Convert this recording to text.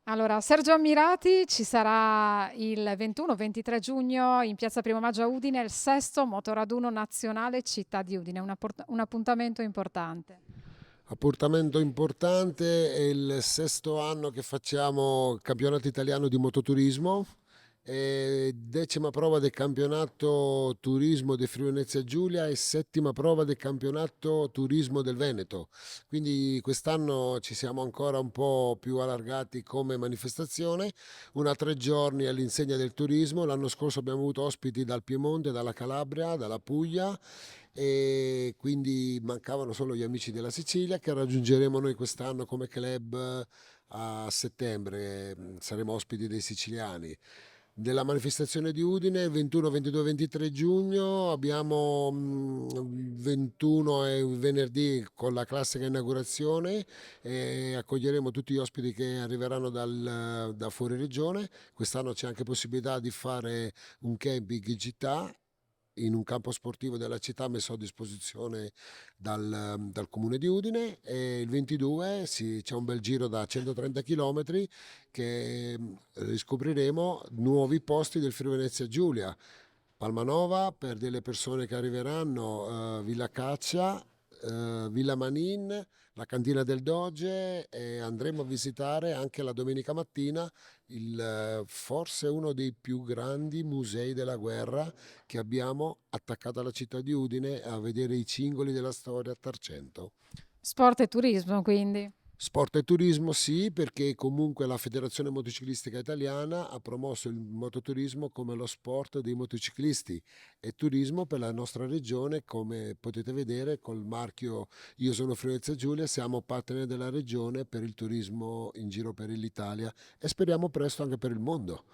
Allora, Sergio Ammirati ci sarà il 21-23 giugno in Piazza Primo Maggio a Udine, il sesto motoraduno nazionale Città di Udine, un appuntamento importante. Appuntamento importante, è il sesto anno che facciamo il campionato italiano di mototurismo e decima prova del campionato turismo di Friuli Venezia Giulia e settima prova del campionato turismo del Veneto. Quindi quest'anno ci siamo ancora un po' più allargati come manifestazione, una 3 giorni all'insegna del turismo. L'anno scorso abbiamo avuto ospiti dal Piemonte, dalla Calabria, dalla Puglia e quindi mancavano solo gli amici della Sicilia che raggiungeremo noi quest'anno come club a settembre. Saremo ospiti dei siciliani. Della manifestazione di Udine 21, 22, 23 giugno abbiamo 21 è un venerdì con la classica inaugurazione e accoglieremo tutti gli ospiti che arriveranno da fuori regione. Quest'anno c'è anche possibilità di fare un camping in città in un campo sportivo della città messo a disposizione dal comune di Udine e il 22 c'è un bel giro da 130 km che riscopriremo nuovi posti del Friuli Venezia Giulia. Palmanova per delle persone che arriveranno, Villa Caccia, Villa Manin, la cantina del Doge e andremo a visitare anche la domenica mattina forse uno dei più grandi musei della guerra che abbiamo attaccato alla città di Udine a vedere i cingoli della storia a Tarcento. Sport e turismo, quindi. Sport e turismo sì, perché comunque la Federazione Motociclistica Italiana ha promosso il mototurismo come lo sport dei motociclisti e turismo per la nostra regione, come potete vedere col marchio Io sono Friuli Venezia Giulia, siamo partner della regione per il turismo in giro per l'Italia e speriamo presto anche per il mondo.